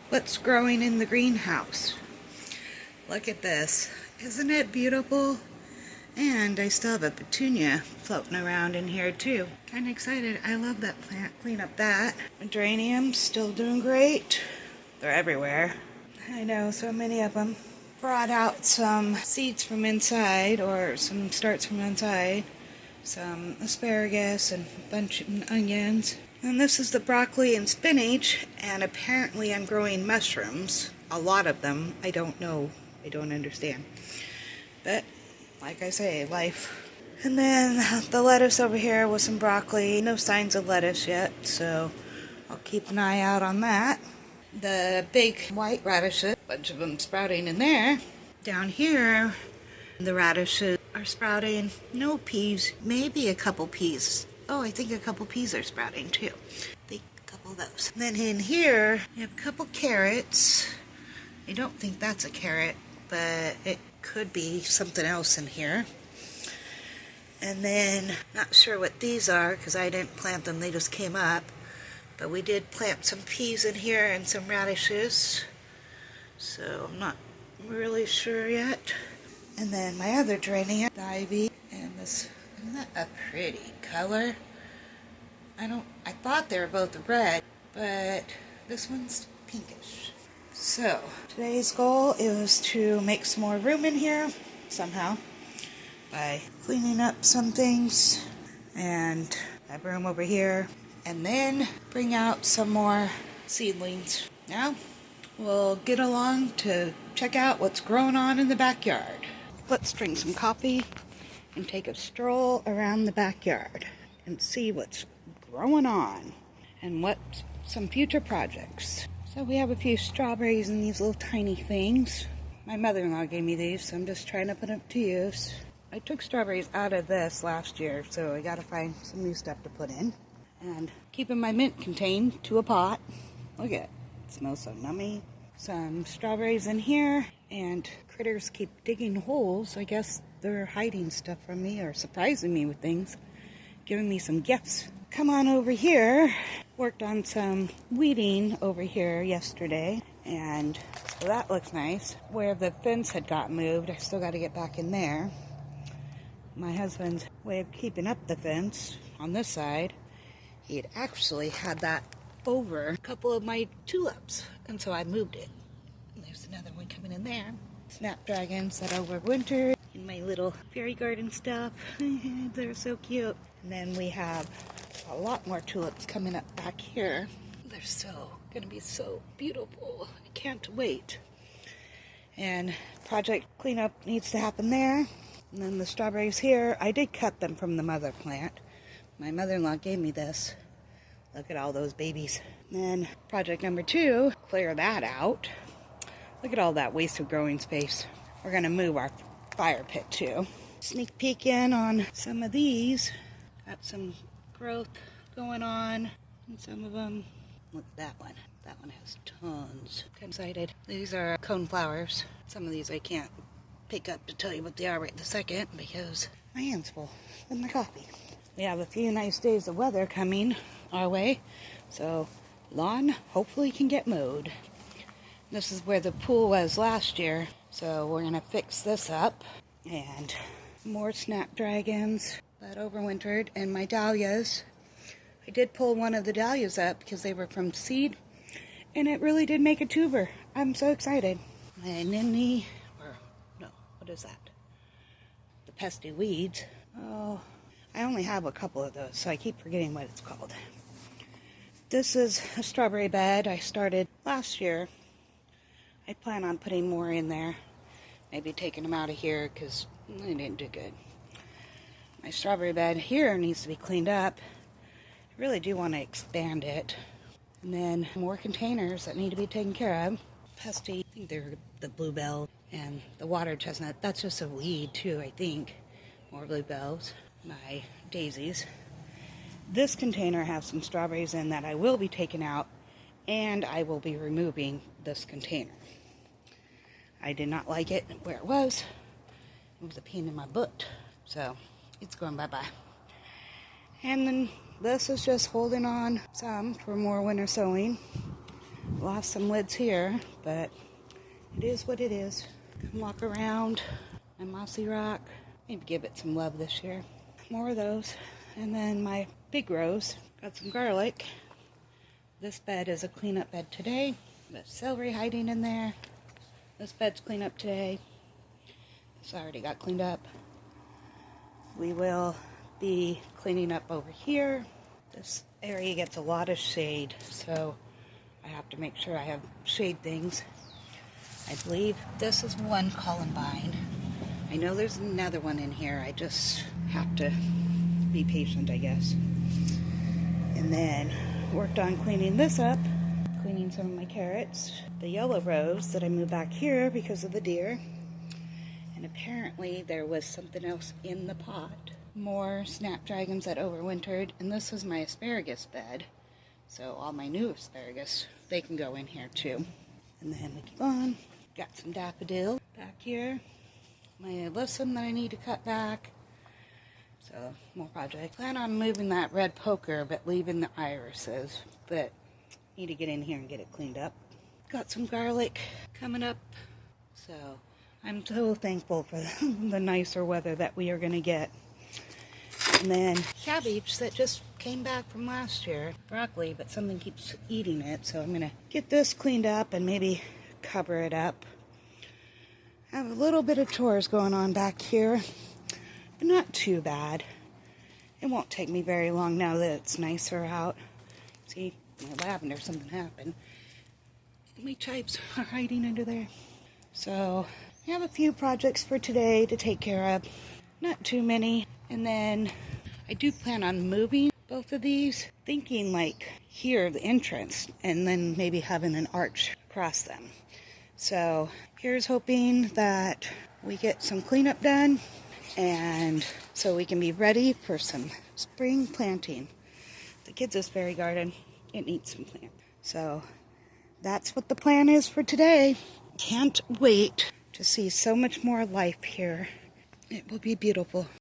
what's growing in the greenhouse. Look at this. Isn't it beautiful? And I still have a petunia floating around in here too. Kind of excited. I love that plant. Clean up that. Geraniums still doing great. They're everywhere. I know, so many of them. Brought out some seeds from inside, or some starts from inside. Some asparagus and a bunch of onions. And this is the broccoli and spinach, and apparently I'm growing mushrooms. A lot of them. I don't know. I don't understand. But, like I say, life. And then the lettuce over here with some broccoli. No signs of lettuce yet, so I'll keep an eye out on that. The big white radishes, a bunch of them sprouting in there. Down here, the radishes are sprouting. No peas, maybe a couple peas. Oh, I think a couple peas are sprouting too. I think a couple of those. And then in here, we have a couple carrots. I don't think that's a carrot, but it could be something else in here. And then, not sure what these are because I didn't plant them, they just came up. But we did plant some peas in here and some radishes. So I'm not really sure yet. And then my other geranium, the ivy, and this, isn't that a pretty color? I thought they were both red, but this one's pinkish. So, today's goal is to make some more room in here, somehow, by cleaning up some things, and I have room over here, and then bring out some more seedlings. Now, we'll get along to check out what's growing on in the backyard. Let's drink some coffee and take a stroll around the backyard and see what's growing on and what some future projects. So we have a few strawberries in these little tiny things. My mother-in-law gave me these, so I'm just trying to put them to use. I took strawberries out of this last year, so I gotta find some new stuff to put in. And keeping my mint contained to a pot. Look at it. It smells so nummy. Some strawberries in here, and critters keep digging holes. I guess they're hiding stuff from me or surprising me with things, giving me some gifts. Come on over here. Worked on some weeding over here yesterday, and so that looks nice. Where the fence had got moved, I still got to get back in there. My husband's way of keeping up the fence on this side, he had actually had that over a couple of my tulips, and so I moved it. And there's another one coming in there. Snapdragons that overwintered in my little fairy garden stuff. They're so cute. And then we have a lot more tulips coming up back here. They're gonna be so beautiful. I can't wait. And project cleanup needs to happen there. And then the strawberries here, I did cut them from the mother plant. My mother-in-law gave me this. Look at all those babies. And then project number 2, clear that out. Look at all that wasted growing space. We're gonna move our fire pit too. Sneak peek in on some of these. Got some growth going on in some of them. Look at that one. That one has tons. I'm excited. These are coneflowers. Some of these I can't pick up to tell you what they are right this second because my hand's full with my coffee. We have a few nice days of weather coming our way, so lawn hopefully can get mowed. This is where the pool was last year, so we're gonna fix this up. And more snapdragons that overwintered, and my dahlias. I did pull one of the dahlias up because they were from seed, and it really did make a tuber. I'm so excited. My ninny, or no, what is that? The pesty weeds. Oh, I only have a couple of those, so I keep forgetting what it's called. This is a strawberry bed I started last year. I plan on putting more in there. Maybe taking them out of here because they didn't do good. My strawberry bed here needs to be cleaned up. I really do want to expand it. And then more containers that need to be taken care of. Pesty, I think they're the bluebell and the water chestnut. That's just a weed too, I think. More bluebells. My daisies. This container has some strawberries in that I will be taking out, and I will be removing this container. I did not like it where it was. It was a pain in my butt. So it's going bye-bye. And then this is just holding on some for more winter sowing. Lost some lids here, but it is what it is. Come walk around my mossy rock. Maybe give it some love this year. More of those. And then my big rose. Got some garlic. This bed is a cleanup bed today. Got celery hiding in there. This bed's cleaned up today. This already got cleaned up. We will be cleaning up over here. This area gets a lot of shade, so I have to make sure I have shade things. I believe this is one columbine. I know there's another one in here. I just have to be patient, I guess. And then worked on cleaning this up, cleaning some of my carrots. The yellow rose that I moved back here because of the deer. And apparently there was something else in the pot. More snapdragons that overwintered, and this is my asparagus bed. So all my new asparagus, they can go in here too. And then we keep on. Got some daffodil back here. My alyssum that I need to cut back. So more project. I plan on moving that red poker, but leaving the irises. But need to get in here and get it cleaned up. Got some garlic coming up. So I'm so thankful for the nicer weather that we are going to get. And then cabbage that just came back from last year. Broccoli, but something keeps eating it. So I'm going to get this cleaned up and maybe cover it up. I have a little bit of chores going on back here, but not too bad. It won't take me very long now that it's nicer out. See, my lavender, something happened. My chives are hiding under there. So I have a few projects for today to take care of. Not too many. And then I do plan on moving both of these, thinking like here, the entrance, and then maybe having an arch across them. So here's hoping that we get some cleanup done, and so we can be ready for some spring planting. The kids' asparagus garden, it needs some plant. So that's what the plan is for today. Can't wait to see so much more life here. It will be beautiful.